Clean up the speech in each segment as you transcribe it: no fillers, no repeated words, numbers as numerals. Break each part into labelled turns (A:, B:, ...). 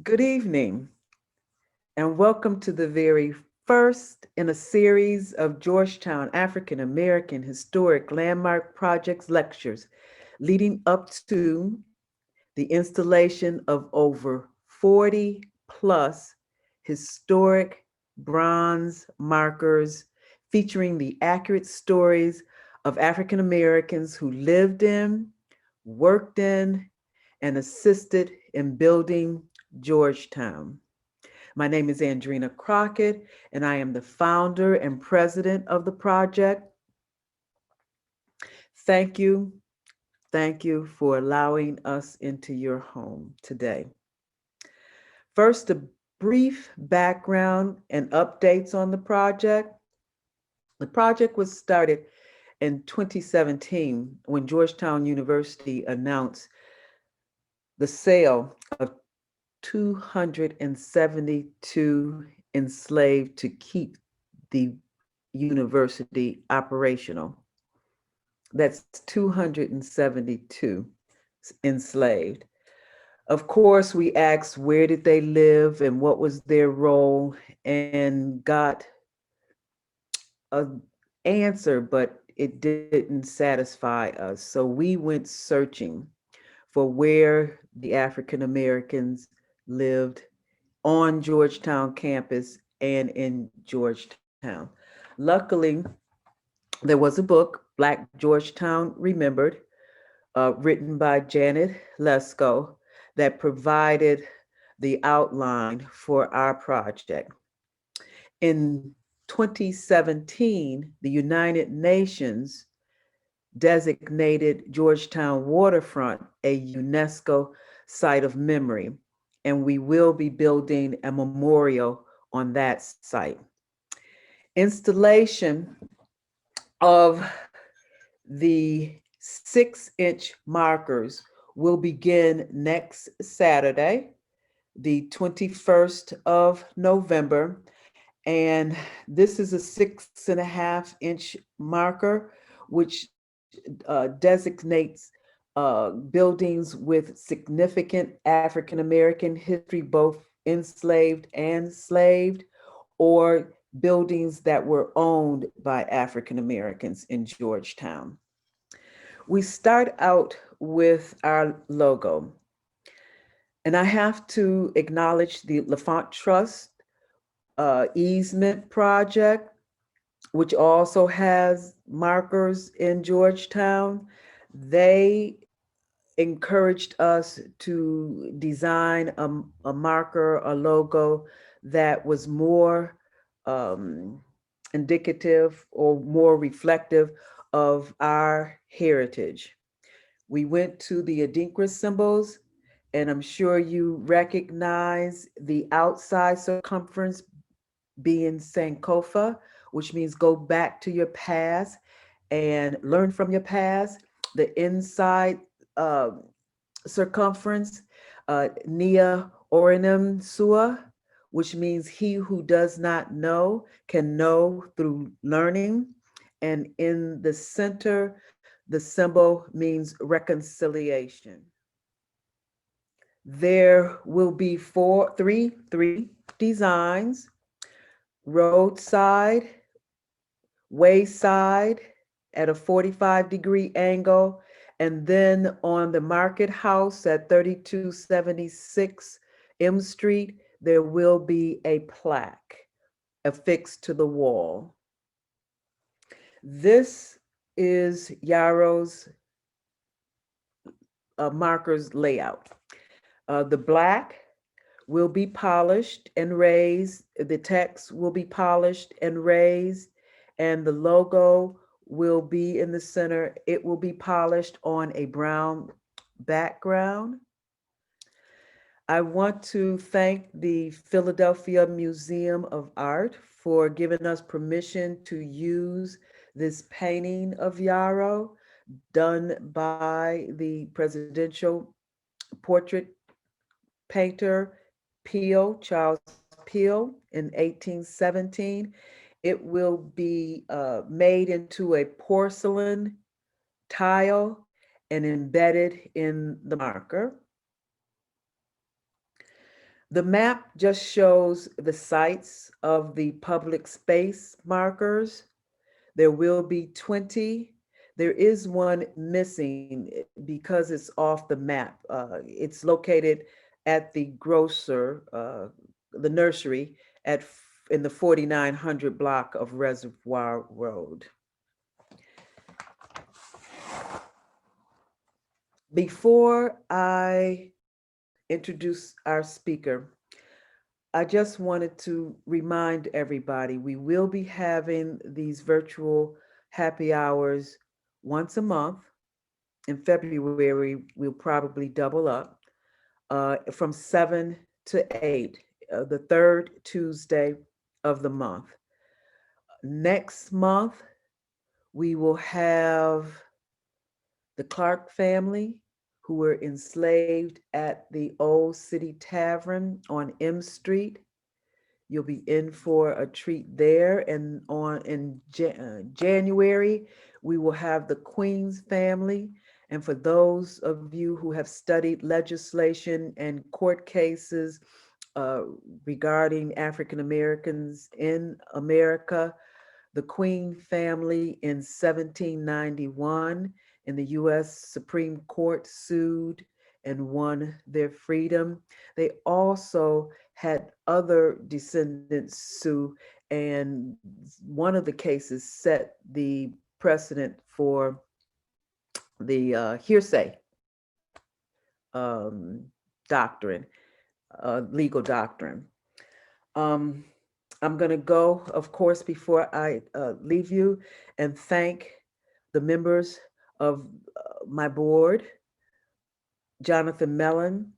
A: Good evening, and welcome to the very first in a series of Georgetown African American Historic Landmark Projects lectures leading up to the installation of over 40 plus historic bronze markers featuring the accurate stories of African Americans who lived in, worked in, and assisted in building Georgetown. My name is Andrina Crockett, and I am the founder and president of the project. Thank you. Thank you for allowing us into your home today. First, a brief background and updates on the project. The project was started in 2017 when Georgetown University announced the sale of 272 enslaved to keep the university operational. That's 272 enslaved. Of course, we asked where did they live and what was their role, and got an answer, but it didn't satisfy us. So we went searching for where the African Americans lived on Georgetown campus and in Georgetown. Luckily, there was a book, Black Georgetown Remembered, written by Janet Lesko, that provided the outline for our project. In 2017, the United Nations designated Georgetown waterfront a UNESCO site of memory, and we will be building a memorial on that site. Installation of the 6-inch markers will begin next Saturday, the 21st of November. And this is a 6.5-inch marker, which designates buildings with significant African American history, both enslaved and enslaved, or buildings that were owned by African Americans in Georgetown. We start out with our logo. And I have to acknowledge the L'Enfant Trust easement project, which also has markers in Georgetown. They encouraged us to design a marker, a logo that was more um, indicative or more reflective of our heritage. We went to the Adinkra symbols, and I'm sure you recognize the outside circumference being Sankofa, which means go back to your past and learn from your past. The inside uh, circumference, Nia Orinum Sua, which means he who does not know can know through learning. And in the center, the symbol means reconciliation. There will be three designs: roadside, wayside at a 45-degree angle, and then on the Market House at 3276 M Street, there will be a plaque affixed to the wall. This is Yarrow's markers layout. The black will be polished and raised. The text will be polished and raised, and the logo will be in the center. It will be polished on a brown background. I want to thank the Philadelphia Museum of Art for giving us permission to use this painting of Yarrow done by the presidential portrait painter Charles Peel in 1817. It will be made into a porcelain tile and embedded in the marker. The map just shows the sites of the public space markers. There will be 20. There is one missing because it's off the map. It's located at the grocer, the nursery in the 4900 block of Reservoir Road. Before I introduce our speaker, I just wanted to remind everybody we will be having these virtual happy hours once a month. In February, we'll probably double up from 7 to 8, the third Tuesday of the month. Next month, we will have the Clark family who were enslaved at the Old City Tavern on M Street. You'll be in for a treat there. And in January, we will have the Queens family. And for those of you who have studied legislation and court cases uh, regarding African Americans in America, the Queen family in 1791 in the US Supreme Court sued and won their freedom. They also had other descendants sue, and one of the cases set the precedent for the hearsay doctrine, legal doctrine. Um, I'm going to go, of course, before I leave you, and thank the members of my board: Jonathan Mellon,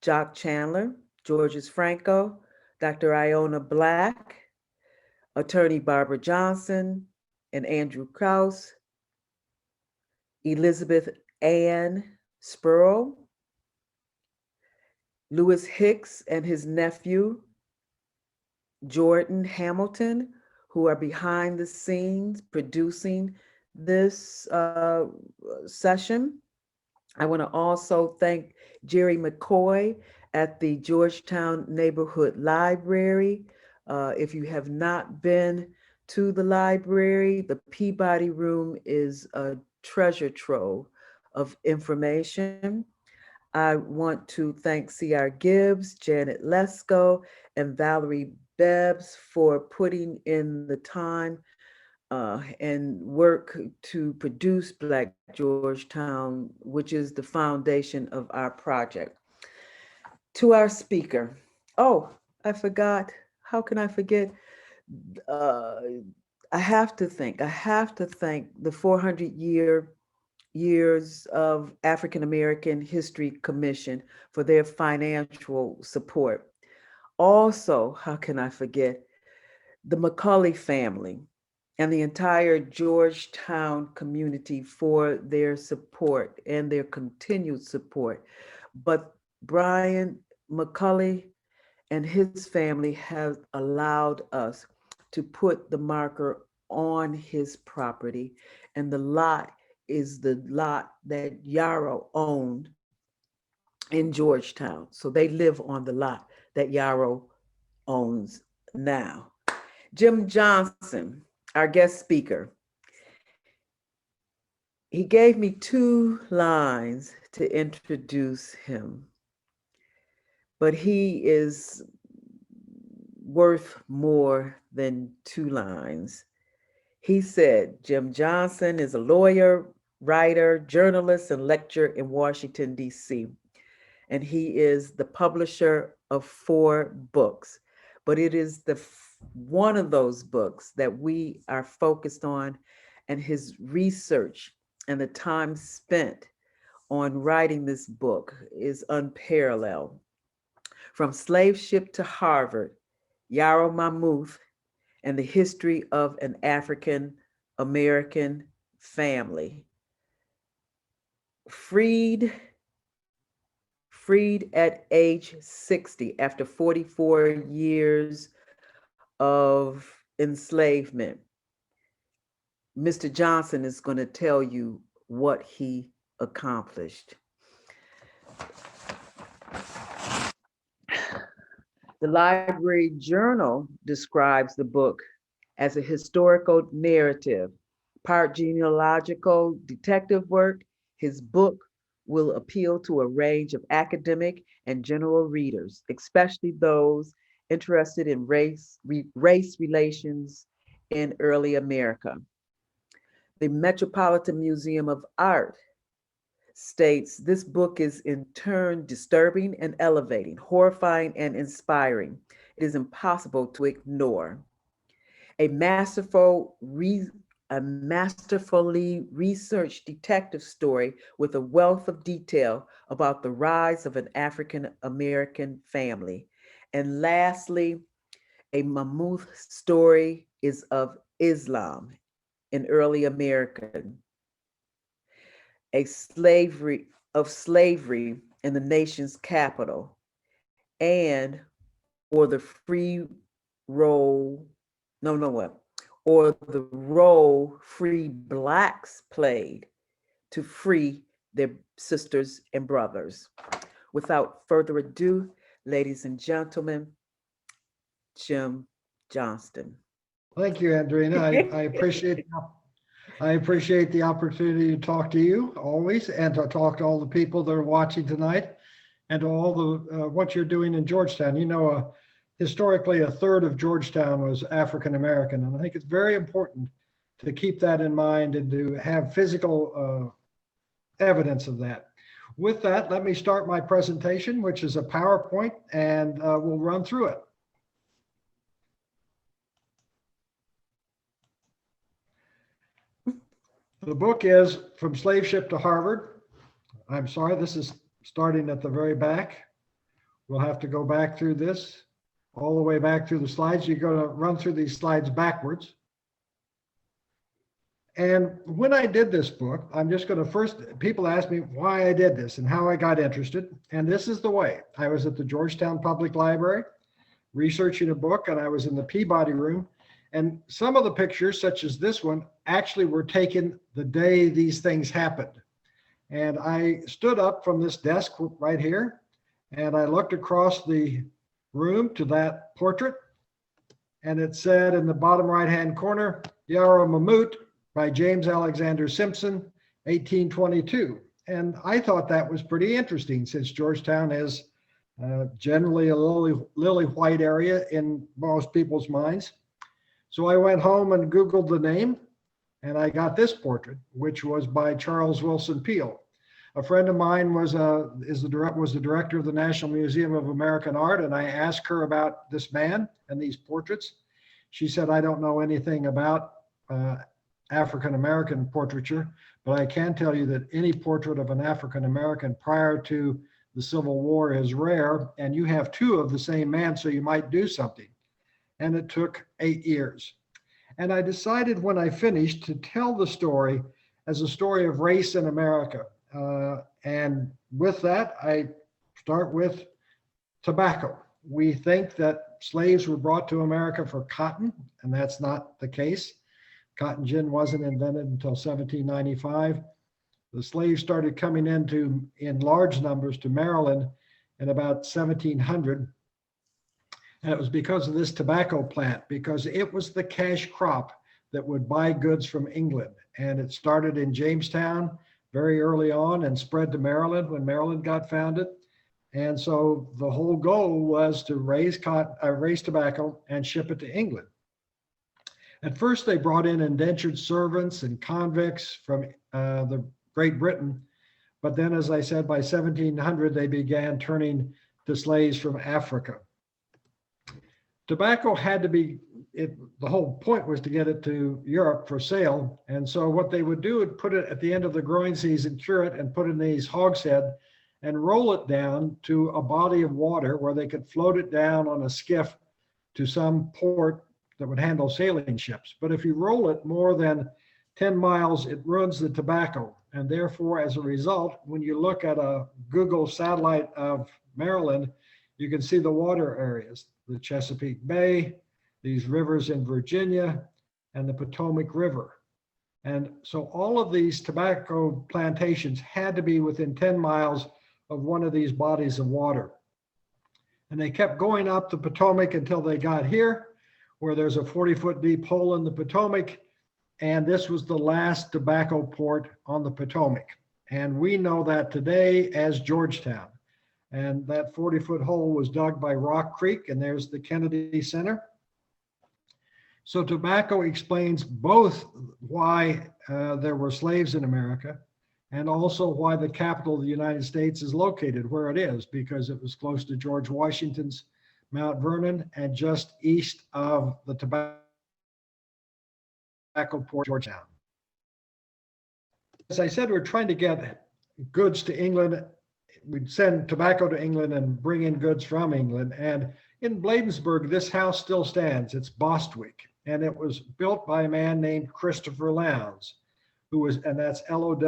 A: Jock Chandler, Georges Franco, Dr. Iona Black, Attorney Barbara Johnson, and Andrew Krause, Elizabeth Ann Spurl, Lewis Hicks and his nephew, Jordan Hamilton, who are behind the scenes producing this session. I want to also thank Jerry McCoy at the Georgetown Neighborhood Library. If you have not been to the library, the Peabody Room is a treasure trove of information. I want to thank C.R. Gibbs, Janet Lesko, and Valerie Bebbs for putting in the time and work to produce Black Georgetown, which is the foundation of our project. To our speaker, oh, I forgot. How can I forget? Uh, I have to thank the 400 years of African American History Commission for their financial support. Also, how can I forget the McCulley family and the entire Georgetown community for their support and their continued support. But Brian McCulley and his family have allowed us to put the marker on his property, and the lot is the lot that Yarrow owned in Georgetown. So they live on the lot that Yarrow owns now. Jim Johnston, our guest speaker, he gave me 2 lines to introduce him, but he is worth more than 2 lines. He said, Jim Johnston is a lawyer, writer, journalist, and lecturer in Washington, D.C. And he is the publisher of 4 books. But it is one of those books that we are focused on, and his research and the time spent on writing this book is unparalleled. From Slave Ship to Harvard, Yarrow Mamout, and the history of an African American family. Freed at age 60 after 44 years of enslavement. Mr. Johnston is going to tell you what he accomplished. The Library Journal describes the book as a historical narrative, part genealogical detective work. His book will appeal to a range of academic and general readers, especially those interested in race relations in early America. The Metropolitan Museum of Art states this book is in turn disturbing and elevating, horrifying and inspiring. It is impossible to ignore. A masterful a masterfully researched detective story with a wealth of detail about the rise of an African American family. And lastly, a mammoth story is of Islam in early American, a slavery in the nation's capital, and or the free role, no what, or the role free blacks played to free their sisters and brothers. Without further ado, ladies and gentlemen, Jim Johnston.
B: Thank you, Andrina. I appreciate the opportunity to talk to you always, and to talk to all the people that are watching tonight, and to all the what you're doing in Georgetown. You know, historically, a third of Georgetown was African American, and I think it's very important to keep that in mind and to have physical evidence of that. With that, let me start my presentation, which is a PowerPoint, and we'll run through it. The book is From Slave Ship to Harvard. I'm sorry, this is starting at the very back. We'll have to go back through this, all the way back through the slides. You're going to run through these slides backwards. And when I did this book, I'm just going to first, people ask me why I did this and how I got interested. And this is the way. I was at the Georgetown Public Library researching a book, and I was in the Peabody room. And some of the pictures, such as this one, actually were taken the day these things happened. And I stood up from this desk right here, and I looked across the room to that portrait, and it said in the bottom right-hand corner, Yarrow Mamout by James Alexander Simpson, 1822. And I thought that was pretty interesting, since Georgetown is generally a lily white area in most people's minds. So I went home and Googled the name, and I got this portrait, which was by Charles Wilson Peale. A friend of mine was the director of the National Museum of American Art, and I asked her about this man and these portraits. She said, I don't know anything about African American portraiture, but I can tell you that any portrait of an African American prior to the Civil War is rare, and you have two of the same man, so you might do something. And it took 8 years. And I decided when I finished to tell the story as a story of race in America. And with that, I start with tobacco. We think that slaves were brought to America for cotton, and that's not the case. Cotton gin wasn't invented until 1795. The slaves started coming in large numbers to Maryland in about 1700. And it was because of this tobacco plant, because it was the cash crop that would buy goods from England. And it started in Jamestown very early on and spread to Maryland when Maryland got founded. And so the whole goal was to raise tobacco and ship it to England. At first, they brought in indentured servants and convicts from the Great Britain. But then, as I said, by 1700, they began turning to slaves from Africa. Tobacco had to be, the whole point was to get it to Europe for sale. And so what they would do would put it at the end of the growing season, cure it and put it in these hogshead and roll it down to a body of water where they could float it down on a skiff to some port that would handle sailing ships. But if you roll it more than 10 miles, it ruins the tobacco. And therefore, as a result, when you look at a Google satellite of Maryland, you can see the water areas, the Chesapeake Bay, these rivers in Virginia, and the Potomac River. And so all of these tobacco plantations had to be within 10 miles of one of these bodies of water. And they kept going up the Potomac until they got here, where there's a 40-foot deep hole in the Potomac. And this was the last tobacco port on the Potomac. And we know that today as Georgetown. And that 40-foot hole was dug by Rock Creek, and there's the Kennedy Center. So tobacco explains both why there were slaves in America and also why the capital of the United States is located where it is, because it was close to George Washington's Mount Vernon and just east of the tobacco port, Georgetown. As I said, we're trying to get goods to England. We'd send tobacco to England and bring in goods from England. And in Bladensburg, this house still stands. It's Bostwick. And it was built by a man named Christopher Lowndes, and that's Lowndes.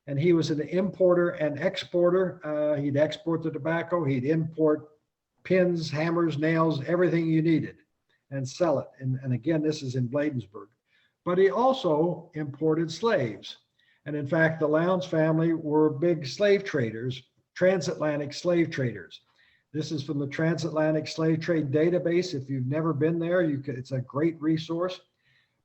B: And he was an importer and exporter. He'd export the tobacco, he'd import pins, hammers, nails, everything you needed, and sell it. And again, this is in Bladensburg. But he also imported slaves. And in fact, the Lowndes family were big slave traders, transatlantic slave traders. This is from the Transatlantic Slave Trade Database. If you've never been there, it's a great resource.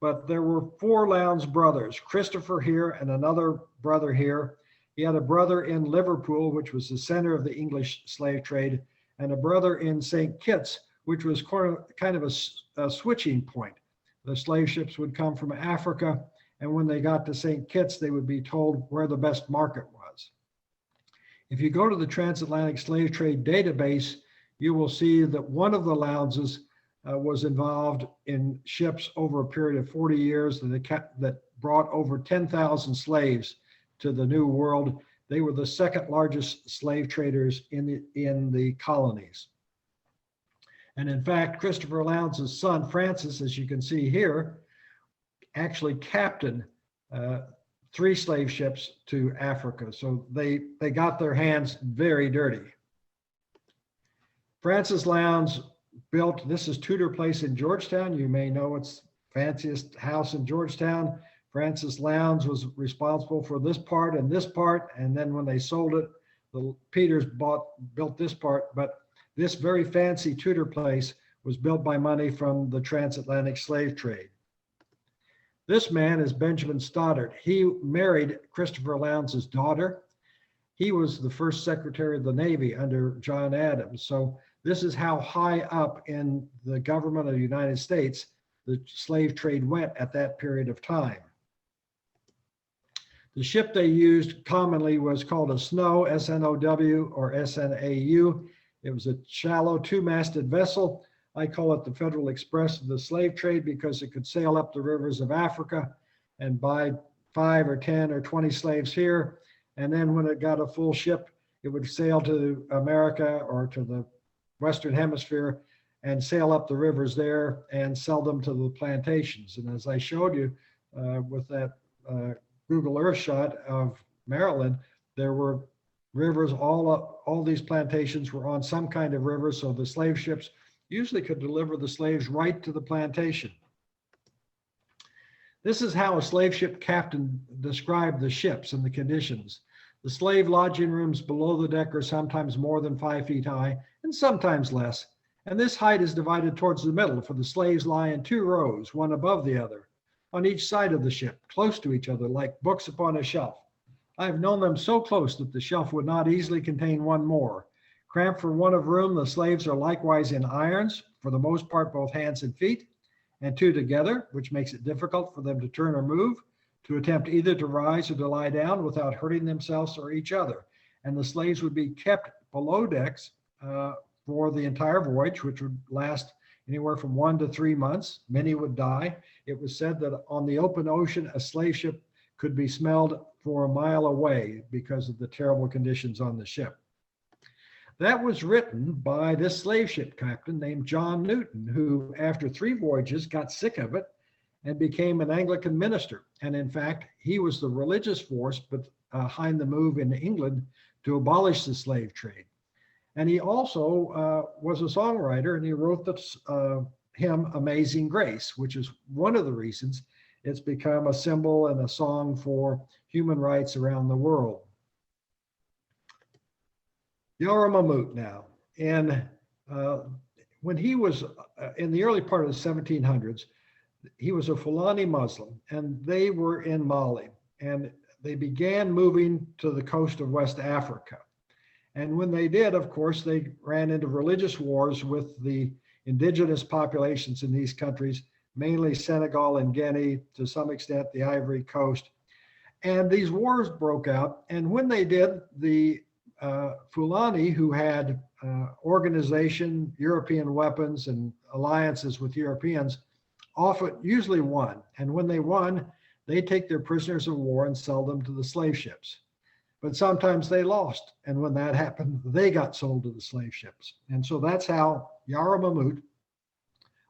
B: But there were 4 Lowndes brothers, Christopher here and another brother here. He had a brother in Liverpool, which was the center of the English slave trade, and a brother in St. Kitts, which was kind of a switching point. The slave ships would come from Africa, and when they got to St. Kitts, they would be told where the best market was. If you go to the Transatlantic Slave Trade Database, you will see that one of the Lowndeses was involved in ships over a period of 40 years that brought over 10,000 slaves to the New World. They were the second largest slave traders in the colonies. And in fact, Christopher Lowndes' son, Francis, as you can see here, actually captained 3 slave ships to Africa. So they got their hands very dirty. Francis Lowndes built, this is Tudor Place in Georgetown. You may know it's fanciest house in Georgetown. Francis Lowndes was responsible for this part, and then when they sold it, the Peters built this part. But this very fancy Tudor Place was built by money from the transatlantic slave trade. This man is Benjamin Stoddard. He married Christopher Lowndes' daughter. He was the first Secretary of the Navy under John Adams. So this is how high up in the government of the United States the slave trade went at that period of time. The ship they used commonly was called a SNOW, S-N-O-W, or S-N-A-U. It was a shallow 2-masted vessel. I call it the Federal Express of the slave trade because it could sail up the rivers of Africa and buy 5 or 10 or 20 slaves here. And then when it got a full ship, it would sail to America or to the Western Hemisphere and sail up the rivers there and sell them to the plantations. And as I showed you with that Google Earth shot of Maryland, there were rivers all these plantations were on some kind of river, so the slave ships usually could deliver the slaves right to the plantation. This is how a slave ship captain described the ships and the conditions. The slave lodging rooms below the deck are sometimes more than 5 feet high and sometimes less. And this height is divided towards the middle, for the slaves lie in 2 rows, one above the other, on each side of the ship, close to each other, like books upon a shelf. I have known them so close that the shelf would not easily contain one more. Cramped for want of room, the slaves are likewise in irons, for the most part both hands and feet, and 2 together, which makes it difficult for them to turn or move, to attempt either to rise or to lie down without hurting themselves or each other. And the slaves would be kept below decks for the entire voyage, which would last anywhere from 1 to 3 months. Many would die. It was said that on the open ocean, a slave ship could be smelled for a mile away because of the terrible conditions on the ship. That was written by this slave ship captain named John Newton, who after 3 voyages got sick of it and became an Anglican minister. And in fact, he was the religious force behind the move in England to abolish the slave trade. And he also was a songwriter, and he wrote this hymn, Amazing Grace, which is one of the reasons it's become a symbol and a song for human rights around the world. Yarrow Mamout now. And when he was in the early part of the 1700s, he was a Fulani Muslim, and they were in Mali. And they began moving to the coast of West Africa. And when they did, of course, they ran into religious wars with the indigenous populations in these countries, mainly Senegal and Guinea, to some extent the Ivory Coast. And these wars broke out. And when they did, the Fulani, who had organization, European weapons, and alliances with Europeans, usually won. And when they won, they take their prisoners of war and sell them to the slave ships. But sometimes they lost. And when that happened, they got sold to the slave ships. And so that's how Yarrow Mamout,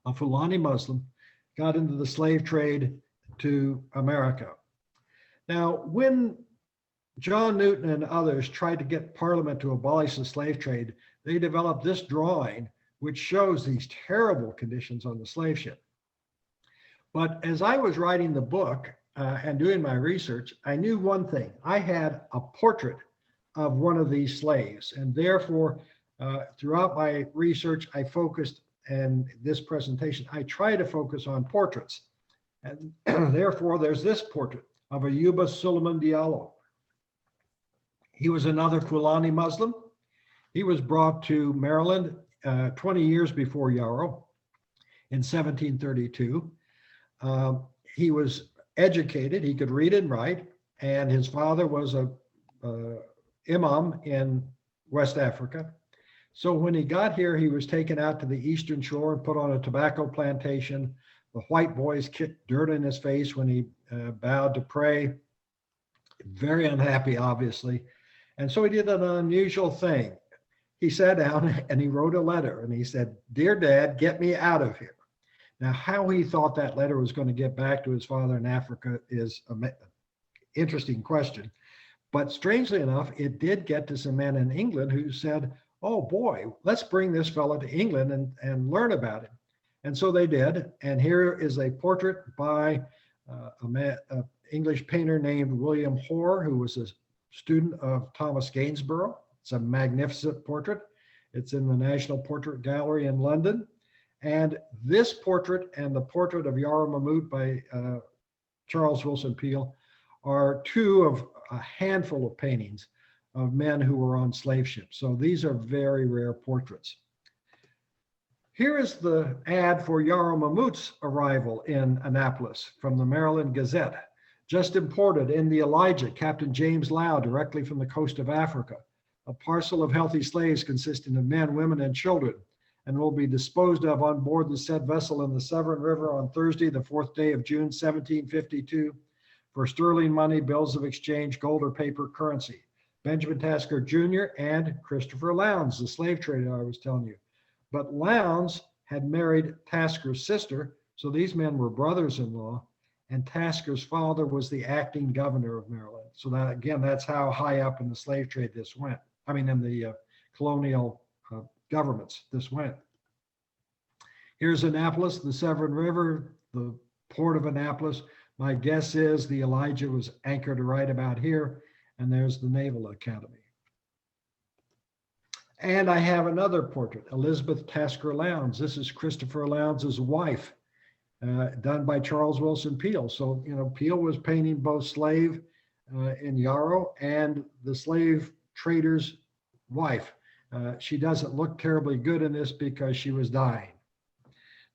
B: a Fulani Muslim, got into the slave trade to America. Now, when John Newton and others tried to get Parliament to abolish the slave trade, they developed this drawing, which shows these terrible conditions on the slave ship. But as I was writing the book and doing my research, I knew one thing. I had a portrait of one of these slaves, and therefore, throughout my research, I focused, and this presentation, I try to focus on portraits. And therefore, there's this portrait of Ayuba Suleiman Diallo. He was another Fulani Muslim. He was brought to Maryland 20 years before Yarrow in 1732. He was educated, he could read and write, and his father was a imam in West Africa. So when he got here, he was taken out to the eastern shore and put on a tobacco plantation. The white boys kicked dirt in his face when he bowed to pray. Very unhappy, obviously. And so he did an unusual thing. He sat down and he wrote a letter, and he said, "Dear Dad, get me out of here." Now, how he thought that letter was going to get back to his father in Africa is an interesting question. But strangely enough, it did get to some men in England who said, "Oh boy, let's bring this fellow to England and learn about him." And so they did. And here is a portrait by an English painter named William Hoare, who was a student of Thomas Gainsborough. It's a magnificent portrait. It's in the National Portrait Gallery in London. And this portrait and the portrait of Yarrow Mamout by Charles Wilson Peale are two of a handful of paintings of men who were on slave ships. So these are very rare portraits. Here is the ad for Yarrow Mamout's arrival in Annapolis from the Maryland Gazette. Just imported in the Elijah, Captain James Lau, directly from the coast of Africa. A parcel of healthy slaves consisting of men, women, and children, and will be disposed of on board the said vessel in the Severn River on Thursday, the 4th day of June, 1752, for sterling money, bills of exchange, gold or paper currency. Benjamin Tasker Jr. and Christopher Lowndes, the slave trader I was telling you. But Lowndes had married Tasker's sister, so these men were brothers-in-law, and Tasker's father was the acting governor of Maryland. So that, again, that's how high up in the slave trade this went. I mean, in the colonial governments this went. Here's Annapolis, the Severn River, the port of Annapolis. My guess is the Elijah was anchored right about here, and there's the Naval Academy. And I have another portrait, Elizabeth Tasker Lowndes. This is Christopher Lowndes' wife, done by Charles Wilson Peale. So, you know, Peale was painting both slave in Yarrow and the slave trader's wife. She doesn't look terribly good in this because she was dying.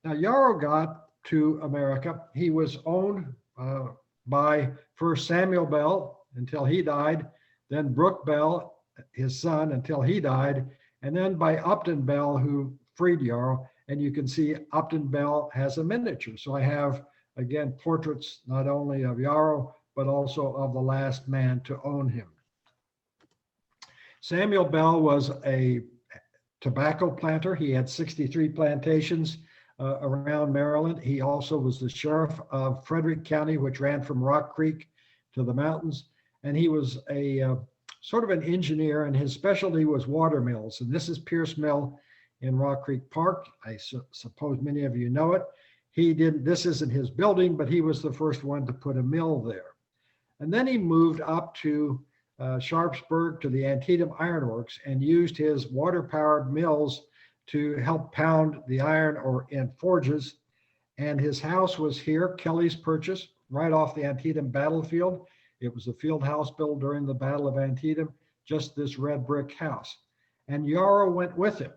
B: Now, Yarrow got to America. He was owned by first Samuel Bell until he died, then Brooke Bell, his son, until he died, and then by Upton Bell, who freed Yarrow. And you can see Upton Bell has a miniature. So I have, again, portraits not only of Yarrow, but also of the last man to own him. Samuel Bell was a tobacco planter. He had 63 plantations around Maryland. He also was the sheriff of Frederick County, which ran from Rock Creek to the mountains. And he was a sort of an engineer, and his specialty was water mills. And this is Pierce Mill in Rock Creek Park. I suppose many of you know it. This isn't his building, but he was the first one to put a mill there. And then he moved up to Sharpsburg to the Antietam Iron Works and used his water-powered mills to help pound the iron or in forges. And his house was here, Kelly's Purchase, right off the Antietam battlefield. It was a field house built during the Battle of Antietam, just this red brick house. And Yarrow went with him.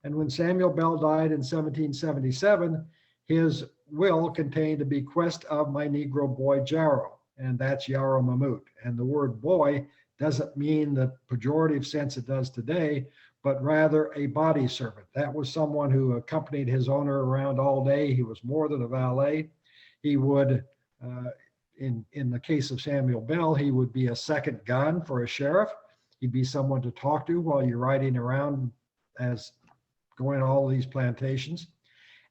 B: And when Samuel Bell died in 1777, his will contained a bequest of my Negro boy Yarrow, and that's Yarrow Mamout. And the word boy doesn't mean the pejorative sense it does today, but rather a body servant. That was someone who accompanied his owner around all day. He was more than a valet. He would, in the case of Samuel Bell, he would be a second gun for a sheriff. He'd be someone to talk to while you're riding around as going to all these plantations.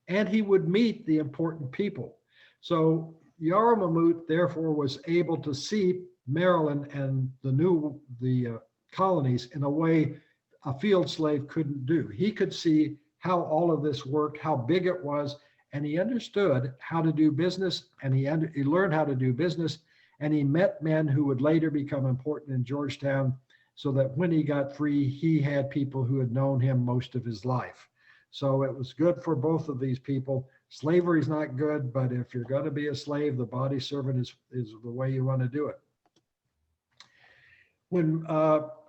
B: And he would meet the important people. So Yarrow Mamout, therefore, was able to see Maryland and the colonies in a way a field slave couldn't do. He could see how all of this worked, how big it was, and he understood how to do business, and he learned how to do business, and he met men who would later become important in Georgetown, so that when he got free, he had people who had known him most of his life. So it was good for both of these people. Slavery is not good, but if you're going to be a slave, the body servant is the way you want to do it. When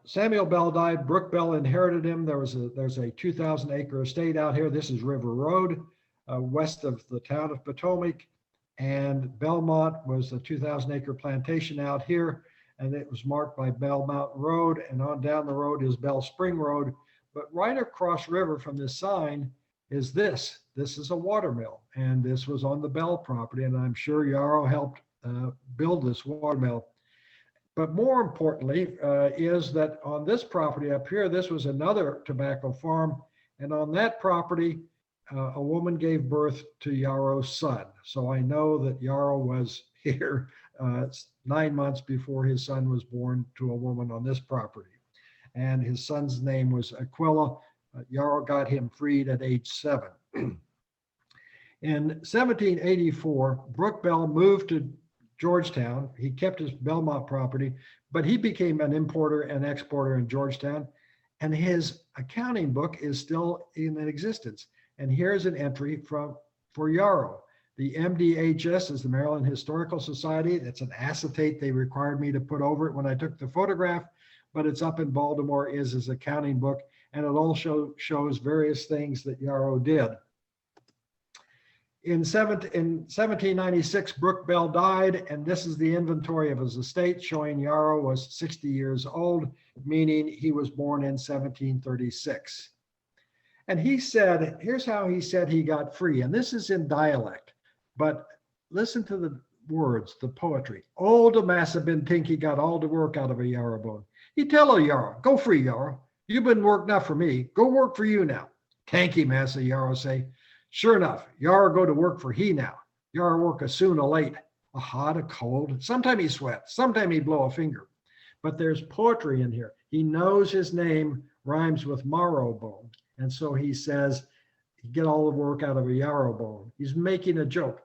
B: Samuel Bell died, Brooke Bell inherited him. There's a 2,000 acre estate out here. This is River Road, west of the town of Potomac. And Belmont was a 2,000 acre plantation out here. And it was marked by Bell Mountain Road. And on down the road is Bell Spring Road. But right across river from this sign is this. This is a water mill. And this was on the Bell property. And I'm sure Yarrow helped build this water mill. But more importantly is that on this property up here, this was another tobacco farm. And on that property, a woman gave birth to Yarrow's son. So I know that Yarrow was here 9 months before his son was born to a woman on this property. And his son's name was Aquila. Yarrow got him freed at age 7. In 1784, Brooke Bell moved to Georgetown. He kept his Belmont property, but he became an importer and exporter in Georgetown. And his accounting book is still in existence. And here's an entry for Yarrow. The MDHS is the Maryland Historical Society. It's an acetate they required me to put over it when I took the photograph, but it's up in Baltimore, is his accounting book, and it also shows various things that Yarrow did. In 1796, Brooke Bell died, and this is the inventory of his estate showing Yarrow was 60 years old, meaning he was born in 1736. And he said, here's how he said he got free, and this is in dialect, but listen to the words, the poetry. Old Massa Ben Tinky got all the work out of a Yarrow bone. He tell a Yarrow, go free, Yarrow. You've been work enough for me. Go work for you now. Tanky, Massa, Yarrow say. Sure enough, Yarrow go to work for he now. Yarrow work a soon a late, a hot, a cold. Sometime he sweat, sometime he blow a finger. But there's poetry in here. He knows his name rhymes with marrow bone. And so he says, get all the work out of a Yarrow bone. He's making a joke.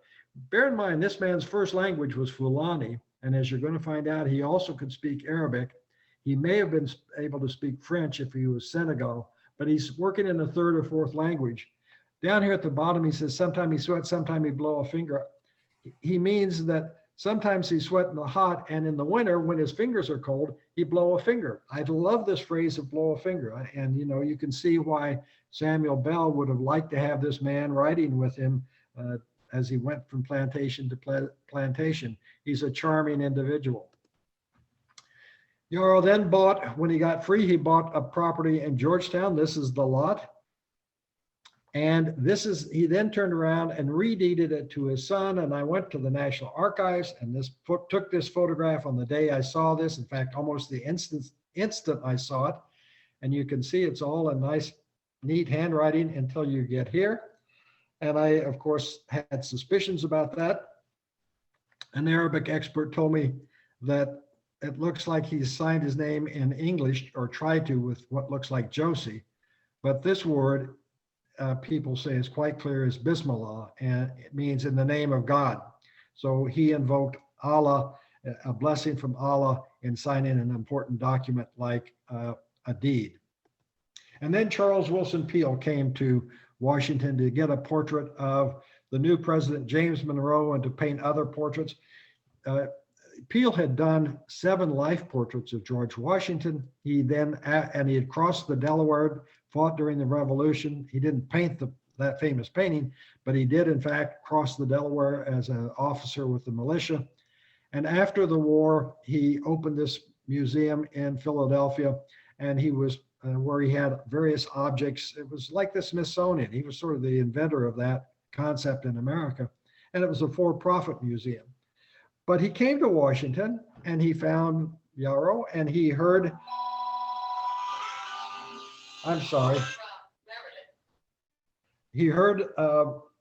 B: Bear in mind, this man's first language was Fulani. And as you're going to find out, he also could speak Arabic. He may have been able to speak French if he was Senegal, but he's working in a third or fourth language. Down here at the bottom, he says, sometime he sweats, sometime he blow a finger. He means that sometimes he sweat in the hot, and in the winter, when his fingers are cold, he blow a finger. I love this phrase of blow a finger. And, you know, you can see why Samuel Bell would have liked to have this man riding with him as he went from plantation to plantation. He's a charming individual. Yarrow then bought, when he got free, he bought a property in Georgetown. This is the lot. And this is, he then turned around and redeeded it to his son. And I went to the National Archives and took this photograph on the day I saw this. In fact, almost the instant I saw it. And you can see it's all in nice, neat handwriting until you get here. And I, of course, had suspicions about that. An Arabic expert told me that it looks like he's signed his name in English, or tried to, with what looks like Josie. But this word, people say is quite clear, is Bismillah, and it means in the name of God. So he invoked Allah a blessing from Allah in signing an important document like a deed. And then Charles Wilson Peale came to Washington to get a portrait of the new president, James Monroe, and to paint other portraits. Peale had done 7 life portraits of George Washington. He had crossed the Delaware, fought during the Revolution. He didn't paint that famous painting, but he did in fact cross the Delaware as an officer with the militia. And after the war, he opened this museum in Philadelphia, and he was where he had various objects. It was like the Smithsonian. He was sort of the inventor of that concept in America, and it was a for-profit museum. But he came to Washington and he found Yarrow, and he heard, he heard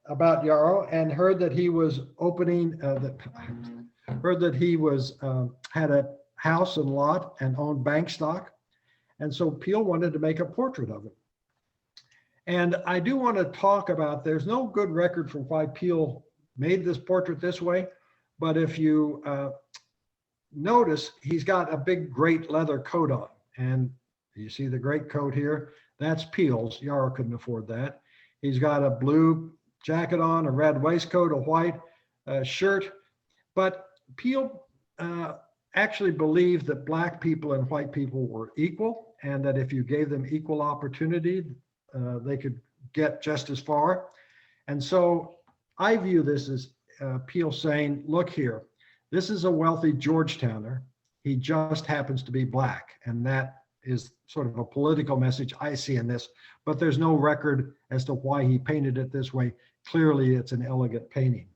B: about Yarrow and heard that he was opening, heard that he was had a house and lot and owned bank stock. And so Peale wanted to make a portrait of him. And I do want to talk about, there's no good record for why Peale made this portrait this way, but if you notice, he's got a big great leather coat on. And you see the great coat here, that's Peale's. Yarrow couldn't afford that. He's got a blue jacket on, a red waistcoat, a white shirt. But Peale actually believed that Black people and white people were equal, and that if you gave them equal opportunity, they could get just as far. And so I view this as Peale saying, look here, this is a wealthy Georgetowner. He just happens to be Black. And that is sort of a political message I see in this, but there's no record as to why he painted it this way. Clearly, it's an elegant painting.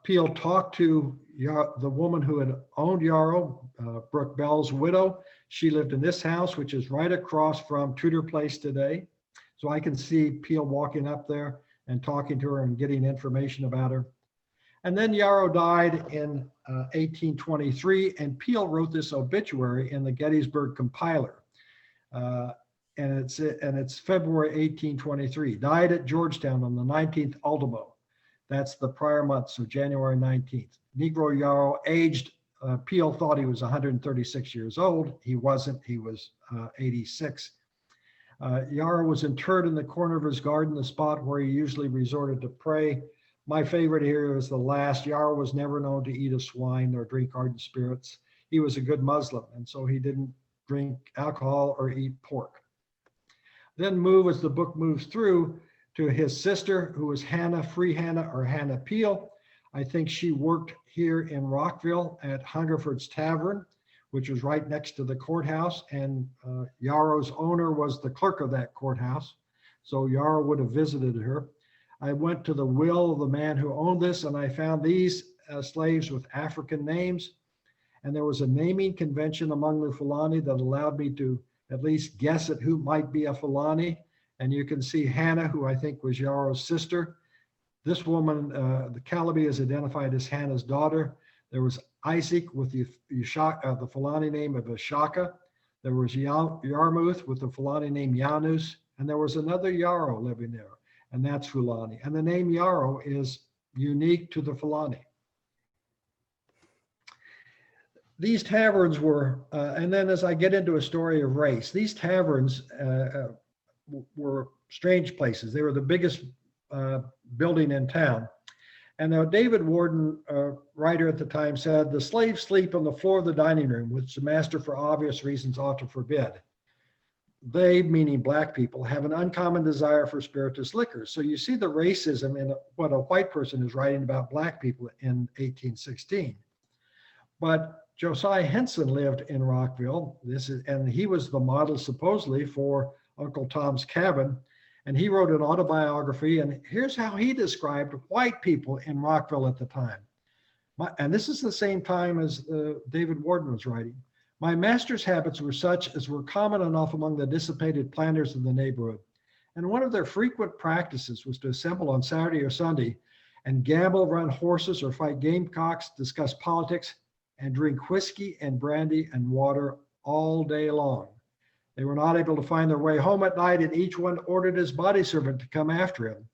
B: Peale talked to the woman who had owned Yarrow, Brooke Bell's widow. She lived in this house, which is right across from Tudor Place today. So I can see Peale walking up there and talking to her and getting information about her. And then Yarrow died in 1823, and Peale wrote this obituary in the Gettysburg Compiler. And it's February 1823. Died at Georgetown on the 19th Ultimo. That's the prior month, so January 19th. Negro Yarrow, aged, Peale thought he was 136 years old. He wasn't, he was 86. Yarrow was interred in the corner of his garden, the spot where he usually resorted to pray. My favorite here is the last. Yarrow was never known to eat a swine nor drink ardent spirits. He was a good Muslim, and so he didn't drink alcohol or eat pork. Then as the book moves through, to his sister, who was Hannah, Free Hannah, or Hannah Peale. I think she worked here in Rockville at Hungerford's Tavern, which was right next to the courthouse. And Yarrow's owner was the clerk of that courthouse. So Yarrow would have visited her. I went to the will of the man who owned this, and I found these slaves with African names. And there was a naming convention among the Fulani that allowed me to at least guess at who might be a Fulani. And you can see Hannah, who I think was Yarrow's sister. This woman, the Calabi, is identified as Hannah's daughter. There was Isaac with the Fulani name of Ashaka. There was Yarmouth with the Fulani name Yanus. And there was another Yarrow living there, and that's Fulani. And the name Yarrow is unique to the Fulani. These taverns were, and then as I get into a story of race, these taverns were strange places. They were the biggest building in town. And David Warden, writer at the time, said, the slaves sleep on the floor of the dining room, which the master for obvious reasons ought to forbid. They, meaning Black people, have an uncommon desire for spirituous liquors. So you see the racism in what a white person is writing about Black people in 1816. But Josiah Henson lived in Rockville. And he was the model supposedly for Uncle Tom's Cabin, and he wrote an autobiography, and here's how he described white people in Rockville at the time. And this is the same time as David Warden was writing. My master's habits were such as were common enough among the dissipated planters in the neighborhood, and one of their frequent practices was to assemble on Saturday or Sunday and gamble, run horses, or fight gamecocks, discuss politics, and drink whiskey and brandy and water all day long. They were not able to find their way home at night, and each one ordered his body servant to come after him.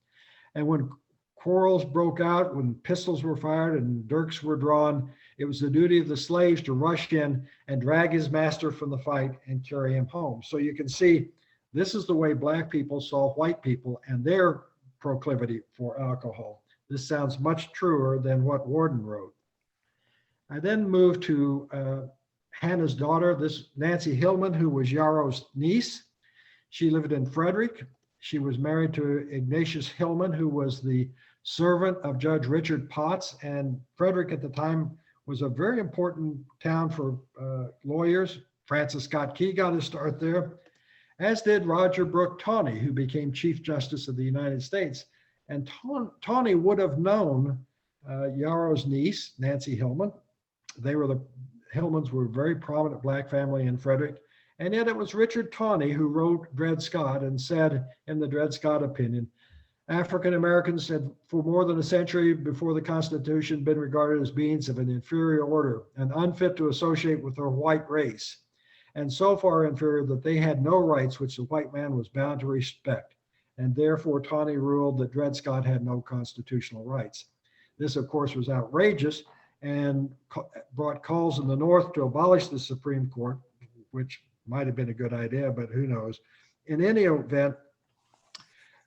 B: And when quarrels broke out, when pistols were fired and dirks were drawn, it was the duty of the slaves to rush in and drag his master from the fight and carry him home. So you can see this is the way Black people saw white people and their proclivity for alcohol. This sounds much truer than what Warden wrote. I then moved to Hannah's daughter, this Nancy Hillman, who was Yarrow's niece. She lived in Frederick. She was married to Ignatius Hillman, who was the servant of Judge Richard Potts. And Frederick at the time was a very important town for lawyers. Francis Scott Key got his start there, as did Roger Brooke Tawney, who became Chief Justice of the United States. And Tawney would have known Yarrow's niece, Nancy Hillman. The Hillmans were a very prominent Black family in Frederick. And yet it was Richard Tawney who wrote Dred Scott and said, in the Dred Scott opinion, African Americans had for more than a century before the Constitution been regarded as beings of an inferior order and unfit to associate with their white race, and so far inferior that they had no rights which the white man was bound to respect. And therefore Tawney ruled that Dred Scott had no constitutional rights. This, of course, was outrageous and brought calls in the North to abolish the Supreme Court, which might have been a good idea, but who knows. In any event,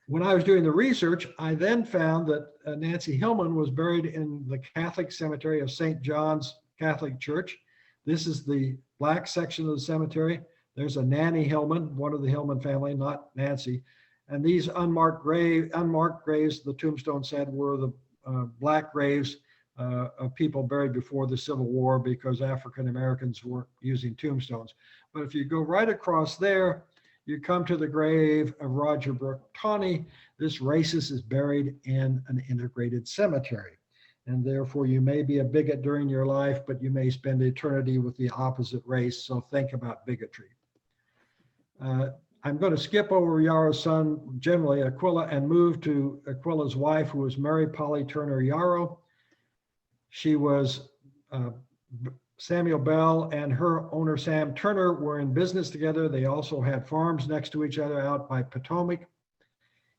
B: when I was doing the research, I then found that Nancy Hillman was buried in the Catholic cemetery of St. John's Catholic Church. This is the Black section of the cemetery. There's a Nanny Hillman, one of the Hillman family, not Nancy. And these unmarked graves, the tombstone said, were the Black graves of people buried before the Civil War, because African Americans weren't using tombstones. But if you go right across there, you come to the grave of Roger Brooke Tawney. This racist is buried in an integrated cemetery. And therefore you may be a bigot during your life, but you may spend eternity with the opposite race. So think about bigotry. I'm going to skip over Yarrow's son, generally Aquila, and move to Aquila's wife, who was Mary Polly Turner Yarrow. She was Samuel Bell and her owner Sam Turner were in business together. They also had farms next to each other out by Potomac.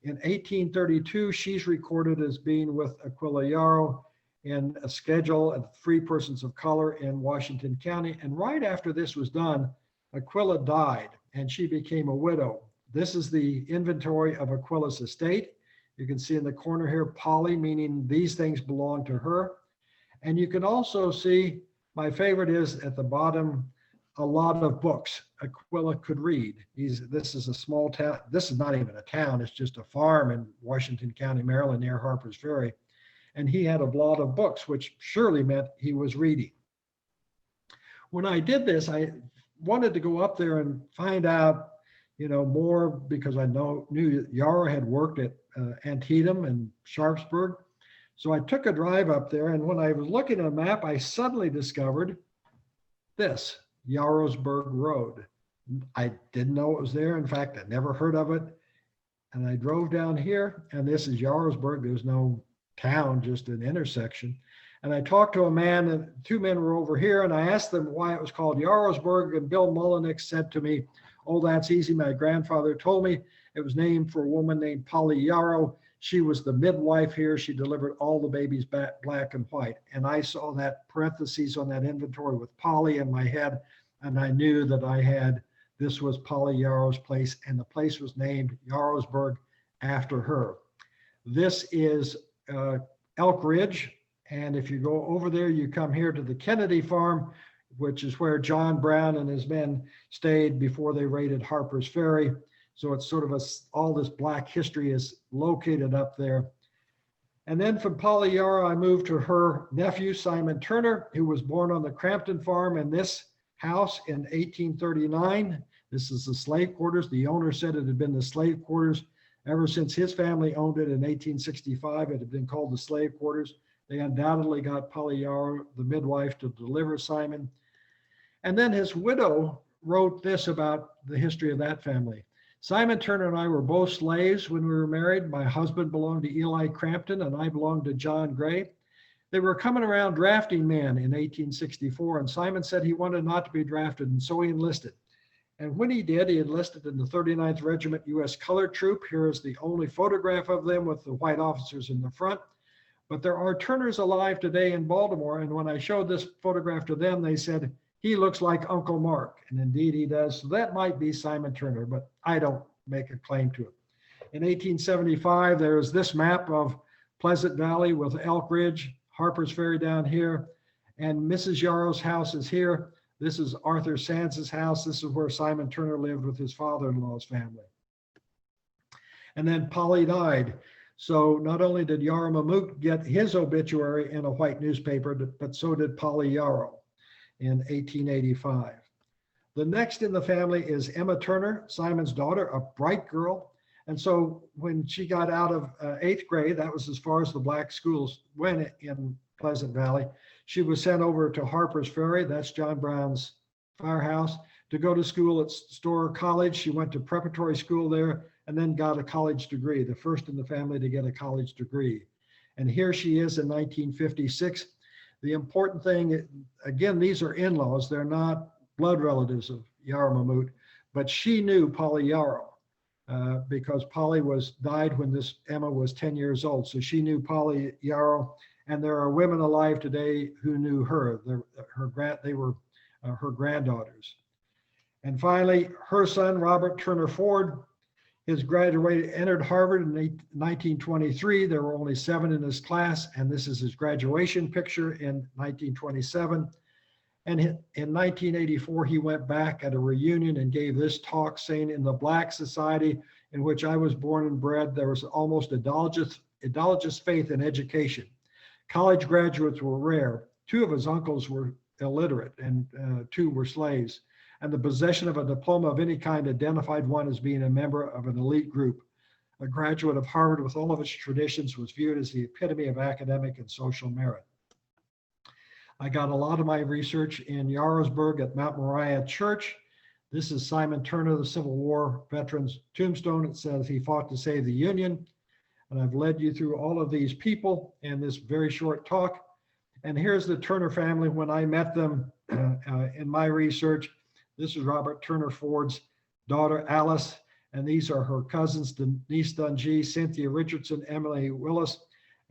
B: In 1832, she's recorded as being with Aquila Yarrow in a schedule of free persons of color in Washington County. And right after this was done, Aquila died and she became a widow. This is the inventory of Aquila's estate. You can see in the corner here, Polly, meaning these things belong to her. And you can also see, my favorite is at the bottom, a lot of books Aquila could read. This is a small town. This is not even a town. It's just a farm in Washington County, Maryland, near Harper's Ferry. And he had a lot of books, which surely meant he was reading. When I did this, I wanted to go up there and find out, more, because I knew Yarrow had worked at Antietam and Sharpsburg. So I took a drive up there, and when I was looking at a map, I suddenly discovered this, Yarrowsburg Road. I didn't know it was there. In fact, I never heard of it. And I drove down here, and this is Yarrowsburg. There's no town, just an intersection. And I talked to a man, and two men were over here, and I asked them why it was called Yarrowsburg, and Bill Mullenix said to me, "Oh, that's easy. My grandfather told me it was named for a woman named Polly Yarrow. She was the midwife here. She delivered all the babies black and white." And I saw that parentheses on that inventory with Polly in my head, and I knew that this was Polly Yarrow's place, and the place was named Yarrowsburg after her. This is Elk Ridge, and if you go over there, you come here to the Kennedy Farm, which is where John Brown and his men stayed before they raided Harper's Ferry. So it's sort of all this Black history is located up there. And then from Polly Yarrow, I moved to her nephew, Simon Turner, who was born on the Crampton farm in this house in 1839. This is the slave quarters. The owner said it had been the slave quarters ever since his family owned it in 1865. It had been called the slave quarters. They undoubtedly got Polly Yarrow, the midwife, to deliver Simon. And then his widow wrote this about the history of that family. Simon Turner and I were both slaves when we were married. My husband belonged to Eli Crampton and I belonged to John Gray. They were coming around drafting men in 1864, and Simon said he wanted not to be drafted, and so he enlisted. And when he did, he enlisted in the 39th Regiment U.S. Colored Troop. Here is the only photograph of them with the white officers in the front. But there are Turners alive today in Baltimore. And when I showed this photograph to them, they said, he looks like Uncle Mark. And indeed he does. So that might be Simon Turner, but I don't make a claim to it. In 1875, there is this map of Pleasant Valley with Elk Ridge, Harper's Ferry down here, and Mrs. Yarrow's house is here. This is Arthur Sands's house. This is where Simon Turner lived with his father-in-law's family. And then Polly died. So not only did Yarrow Mamout get his obituary in a white newspaper, but so did Polly Yarrow in 1885. The next in the family is Emma Turner, Simon's daughter, a bright girl. And so when she got out of 8th grade, that was as far as the black schools went in Pleasant Valley, she was sent over to Harper's Ferry, that's John Brown's firehouse, to go to school at Storer College. She went to preparatory school there and then got a college degree, the first in the family to get a college degree. And here she is in 1956. The important thing, again, these are in-laws. They're not blood relatives of Yarrow Mamout, but she knew Polly Yarrow because Polly died when this Emma was 10 years old. So she knew Polly Yarrow, and there are women alive today who knew her. They were her granddaughters. And finally, her son, Robert Turner Ford, entered Harvard in 1923. There were only 7 in his class, and this is his graduation picture in 1927. And in 1984, he went back at a reunion and gave this talk saying, in the Black society in which I was born and bred, there was almost idolatrous faith in education. College graduates were rare. 2 of his uncles were illiterate and 2 were slaves. And the possession of a diploma of any kind identified one as being a member of an elite group. A graduate of Harvard with all of its traditions was viewed as the epitome of academic and social merit. I got a lot of my research in Yarrowsburg at Mount Moriah Church. This is Simon Turner, the Civil War veteran's tombstone. It says he fought to save the Union. And I've led you through all of these people in this very short talk. And here's the Turner family when I met them in my research. This is Robert Turner Ford's daughter, Alice, and these are her cousins, Denise Dungy, Cynthia Richardson, Emily Willis,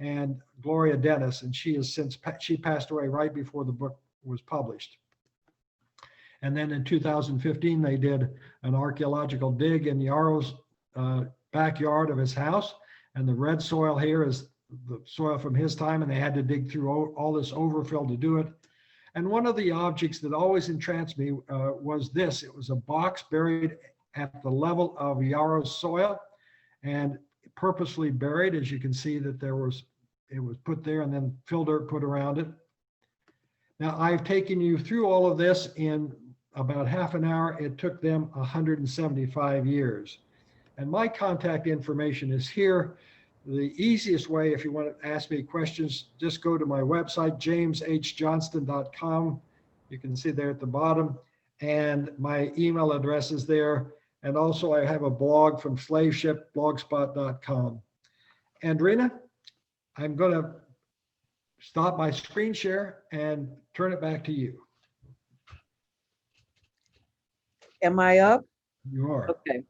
B: and Gloria Dennis. And she passed away right before the book was published. And then in 2015, they did an archaeological dig in Yarrow's backyard of his house. And the red soil here is the soil from his time, and they had to dig through all this overfill to do it. And one of the objects that always entranced me was this. It was a box buried at the level of Yarrow's soil and purposely buried. As you can see that it was put there and then fill dirt put around it. Now I've taken you through all of this in about half an hour. It took them 175 years. And my contact information is here. The easiest way, if you want to ask me questions, just go to my website, jameshjohnston.com. You can see there at the bottom, and my email address is there. And also I have a blog from slaveshipblogspot.com. Andrina, I'm going to stop my screen share and turn it back to you.
A: Am I up?
B: You are.
A: Okay.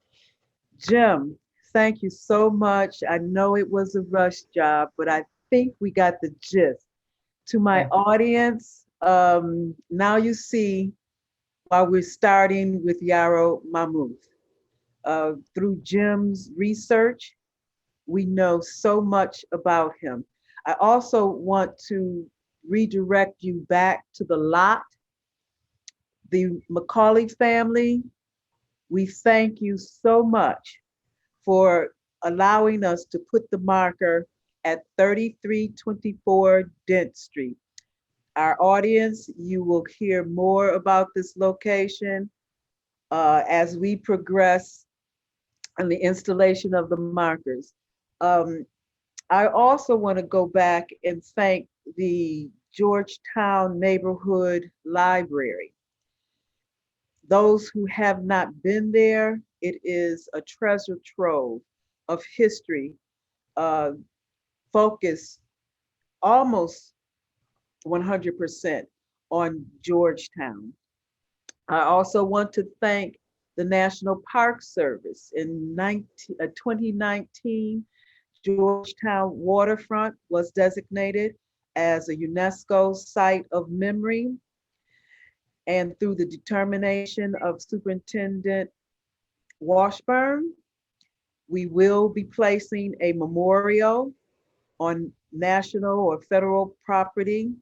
A: Jim, thank you so much. I know it was a rush job, but I think we got the gist. To my audience, now you see why we're starting with Yarrow Mamout. Through Jim's research, we know so much about him. I also want to redirect you back to the lot. The Macaulay family, we thank you so much for allowing us to put the marker at 3324 Dent Street. Our audience, you will hear more about this location as we progress in the installation of the markers. I also want to go back and thank the Georgetown Neighborhood Library. Those who have not been there, it is a treasure trove of history, focused almost 100% on Georgetown. I also want to thank the National Park Service. In 2019, Georgetown waterfront was designated as a UNESCO site of memory. And through the determination of Superintendent Washburn, we will be placing a memorial on national or federal property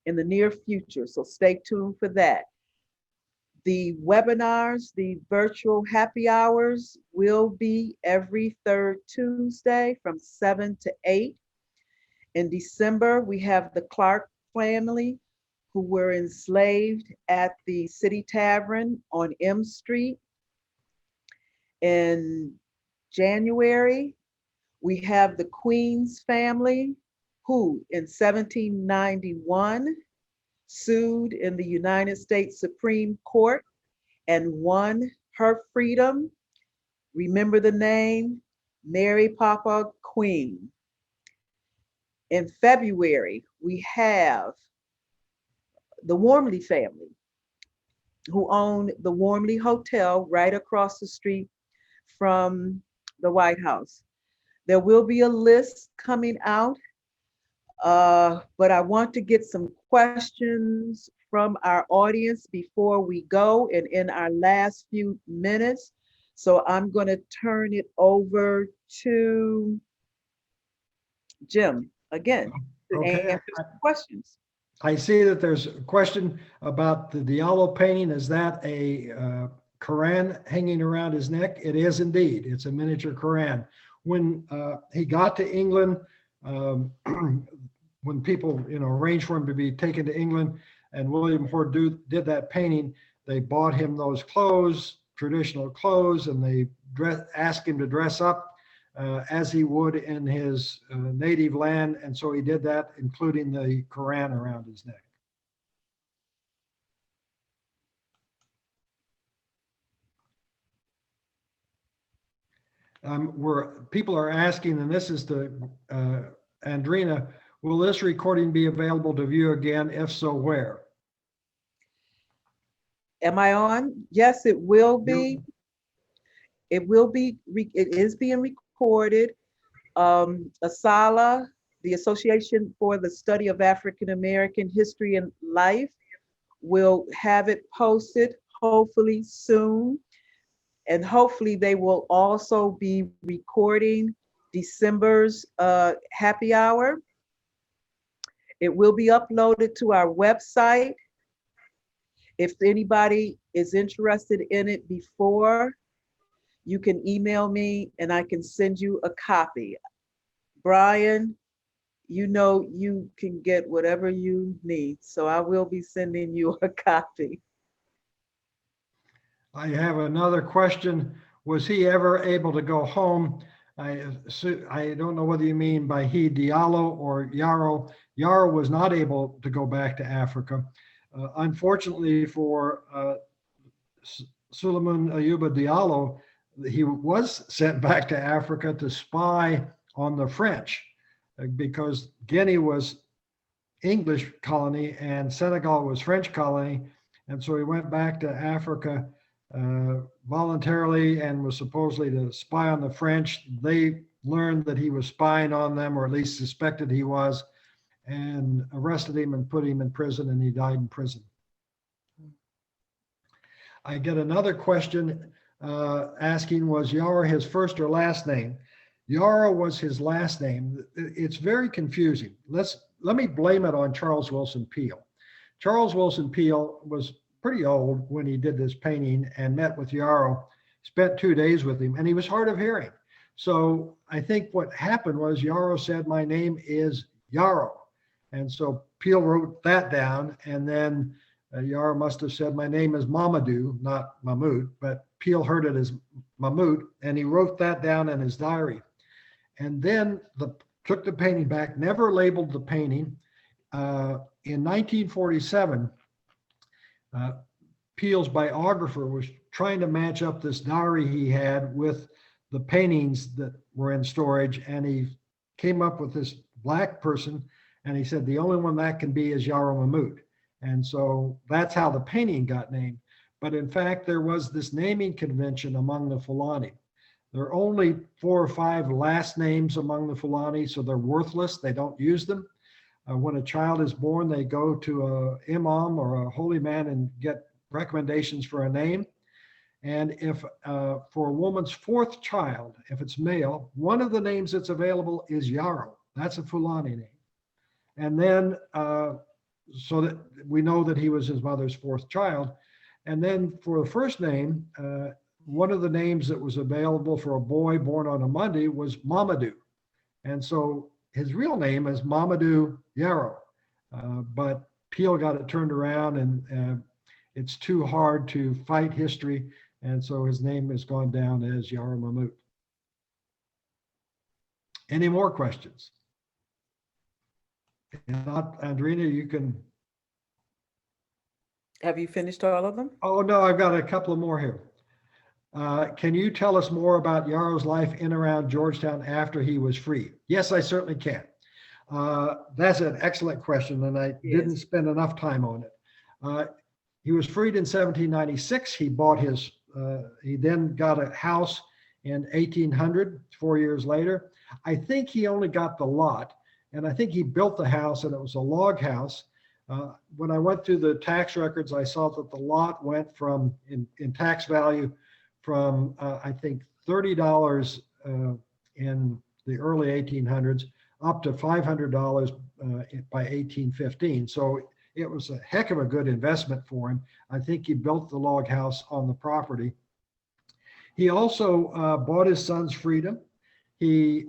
A: in the near future. So stay tuned for that. The webinars, the virtual happy hours will be every third Tuesday from 7 to 8. In December, we have the Clark family who were enslaved at the City Tavern on M Street. In January, we have the Queens family who in 1791 sued in the United States Supreme Court and won her freedom. Remember the name, Mary Papa Queen. In February, we have the Wormley family who own the Wormley Hotel right across the street from the White House. There will be a list coming out, but I want to get some questions from our audience before we go and in our last few minutes. So I'm going to turn it over to Jim again to answer some questions.
B: I see that there's a question about the Diallo painting. Is that a Quran hanging around his neck? It is indeed. It's a miniature Quran. When he got to England, when people arranged for him to be taken to England, and William Hoard did that painting, they bought him those clothes, traditional clothes, and they asked him to dress up as he would in his native land. And so he did that, including the Quran around his neck. People are asking, and this is to Andrina, will this recording be available to view again? If so, where?
A: Am I on? Yes, it will be. It will be. It is being recorded. ASALA, the Association for the Study of African American History and Life, will have it posted hopefully soon. And hopefully they will also be recording December's happy hour. It will be uploaded to our website. If anybody is interested in it before, you can email me and I can send you a copy. Brian, you can get whatever you need, so I will be sending you a copy.
B: I have another question. Was he ever able to go home? I don't know whether you mean by he, Diallo or Yarrow. Yarrow was not able to go back to Africa. Unfortunately for Suleiman Ayuba Diallo, he was sent back to Africa to spy on the French because Guinea was English colony and Senegal was French colony. And so he went back to Africa voluntarily and was supposedly to spy on the French. They learned that he was spying on them, or at least suspected he was, and arrested him and put him in prison, and he died in prison. I get another question asking, was Yarrow his first or last name? Yarrow was his last name. It's very confusing. Let me blame it on Charles Wilson Peale. Charles Wilson Peale was pretty old when he did this painting and met with Yarrow, spent 2 days with him, and he was hard of hearing. So I think what happened was Yarrow said, my name is Yarrow. And so Peale wrote that down, and then Yarrow must have said, my name is Mamadou, not Mamout, but Peale heard it as Mamout, and he wrote that down in his diary. And then took the painting back, never labeled the painting. In 1947, Peale's biographer was trying to match up this diary he had with the paintings that were in storage, and he came up with this black person, and he said the only one that can be is Yarrow Mamout. And so that's how the painting got named. But in fact, there was this naming convention among the Fulani. There are only 4 or 5 last names among the Fulani, so they're worthless. They don't use them. When a child is born, they go to a imam or a holy man and get recommendations for a name. And if for a woman's 4th child, if it's male, one of the names that's available is Yarrow. That's a Fulani name. And then, so that we know that he was his mother's 4th child. And then for the first name, one of the names that was available for a boy born on a Monday was Mamadou. And so his real name is Mamadou Yarrow. But Peel got it turned around, and it's too hard to fight history. And so his name has gone down as Yarrow Mamout. Any more questions? If not, Andrina, you can.
A: Have you finished all of them?
B: Oh, no, I've got a couple of more here. Can you tell us more about Yarrow's life in around Georgetown after he was free? Yes, I certainly can. That's an excellent question, and I didn't spend enough time on it. He was freed in 1796. He bought his, he then got a house in 1800, 4 years later. I think he only got the lot, and I think he built the house, and it was a log house. When I went through the tax records, I saw that the lot went from, in tax value, from I think $30 in the early 1800s up to $500 by 1815. So it was a heck of a good investment for him. I think he built the log house on the property. He also bought his son's freedom. He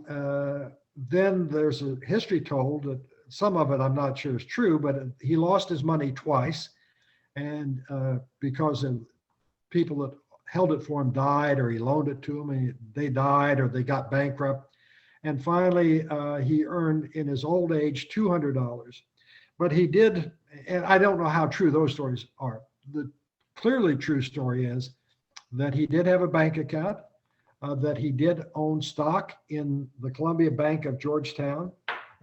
B: then there's a history told that some of it I'm not sure is true, but he lost his money twice, and because of people that held it for him died, or he loaned it to them and they died, or they got bankrupt. And finally, he earned in his old age $200. But he did, and I don't know how true those stories are. The clearly true story is that he did have a bank account, that he did own stock in the Columbia Bank of Georgetown,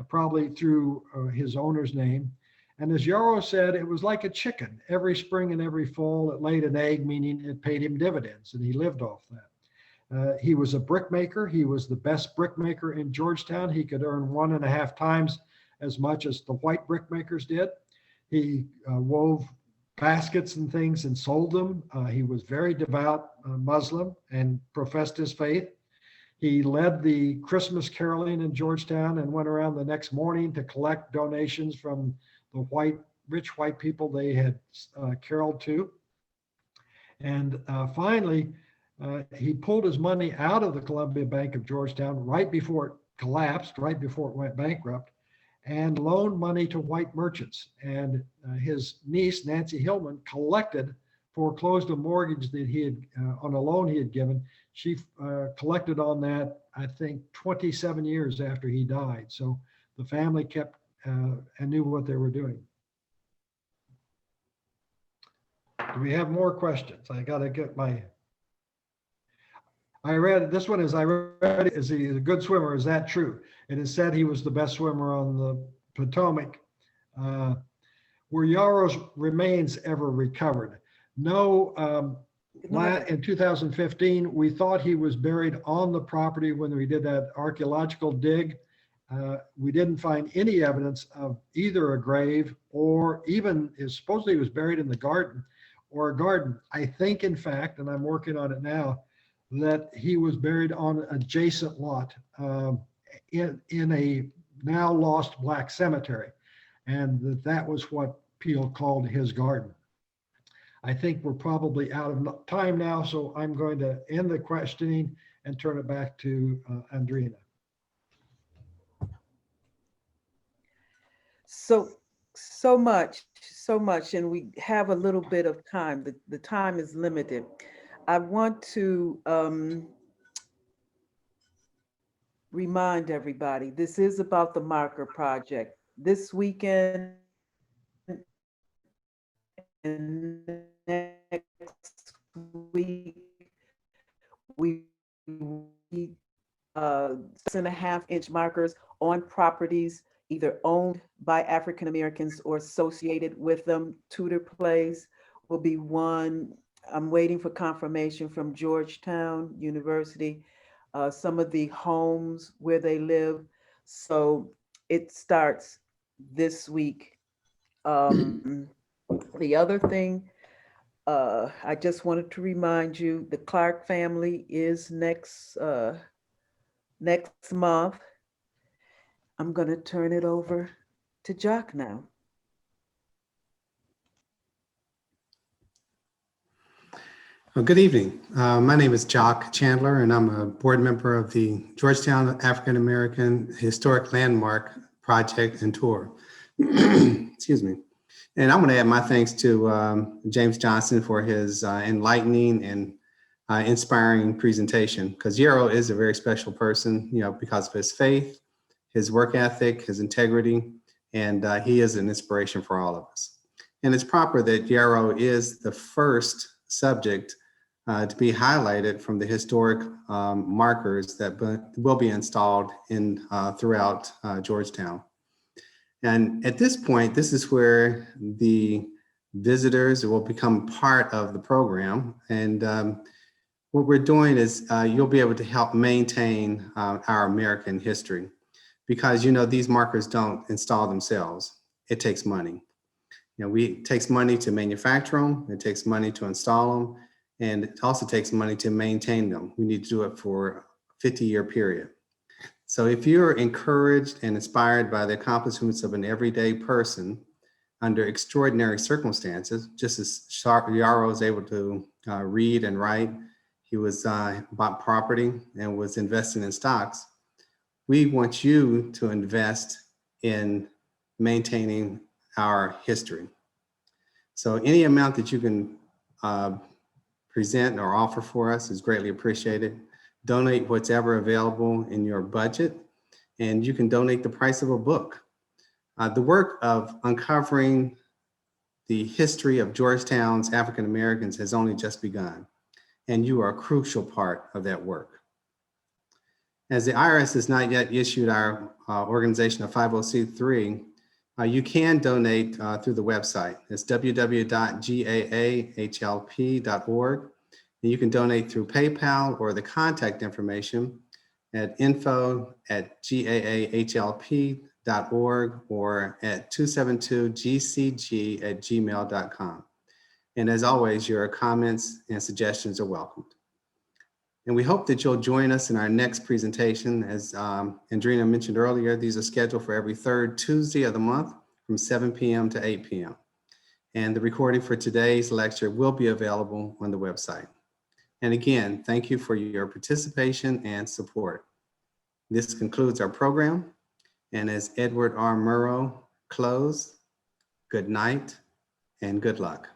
B: probably through his owner's name. And as Yarrow said, it was like a chicken. Every spring and every fall, it laid an egg, meaning it paid him dividends, and he lived off that. He was a brickmaker. He was the best brickmaker in Georgetown. He could earn 1.5 times as much as the white brickmakers did. He wove baskets and things and sold them. He was very devout Muslim and professed his faith. He led the Christmas caroling in Georgetown and went around the next morning to collect donations from the rich white people they had caroled to. And finally, he pulled his money out of the Columbia Bank of Georgetown right before it collapsed, right before it went bankrupt, and loaned money to white merchants. And his niece, Nancy Hillman, foreclosed a mortgage that he had, on a loan he had given. She collected on that, I think, 27 years after he died. So the family kept and knew what they were doing. Do we have more questions? I got to get my. I read this one. Is he a good swimmer? Is that true? It is said he was the best swimmer on the Potomac. Were Yarrow's remains ever recovered? No. In 2015, we thought he was buried on the property when we did that archaeological dig. We didn't find any evidence of either a grave or even supposedly he was buried in the garden or a garden. I think, in fact, and I'm working on it now, that he was buried on an adjacent lot in a now lost black cemetery, and that was what Peel called his garden. I think we're probably out of time now, so I'm going to end the questioning and turn it back to Andrina.
A: So much, and we have a little bit of time. The time is limited. I want to remind everybody, this is about the Marker Project. This weekend and next week, we need 6.5-inch markers on properties either owned by African Americans or associated with them. Tudor Place will be one. I'm waiting for confirmation from Georgetown University, some of the homes where they live. So it starts this week. Um, the other thing, I just wanted to remind you, the Clark family is next month. I'm going to turn it over to Jock now.
C: Well, good evening. My name is Jock Chandler, and I'm a board member of the Georgetown African American Historic Landmark Project and Tour. Excuse me. And I want to add my thanks to James Johnston for his enlightening and inspiring presentation, because Yarrow is a very special person, because of his faith, his work ethic, his integrity, and he is an inspiration for all of us. And it's proper that Yarrow is the first subject to be highlighted from the historic markers that will be installed throughout Georgetown. And at this point, this is where the visitors will become part of the program. And what we're doing is you'll be able to help maintain our American history, because these markers don't install themselves. It takes money. It takes money to manufacture them. It takes money to install them. And it also takes money to maintain them. We need to do it for a 50-year period. So if you're encouraged and inspired by the accomplishments of an everyday person under extraordinary circumstances, just as Yarrow was able to read and write, he was bought property and was investing in stocks, we want you to invest in maintaining our history. So any amount that you can present or offer for us is greatly appreciated. Donate what's ever available in your budget, and you can donate the price of a book. The work of uncovering the history of Georgetown's African Americans has only just begun, and you are a crucial part of that work. As the IRS has not yet issued our organization a 50C3, you can donate through the website. It's www.gaahlp.org. And you can donate through PayPal or the contact information at info@gaahlp.org or at 272gcg@gmail.com. And as always, your comments and suggestions are welcomed. And we hope that you'll join us in our next presentation. As Andrina mentioned earlier, these are scheduled for every third Tuesday of the month from 7 p.m. to 8 p.m. And the recording for today's lecture will be available on the website. And again, thank you for your participation and support. This concludes our program. And as Edward R. Murrow closed, good night and good luck.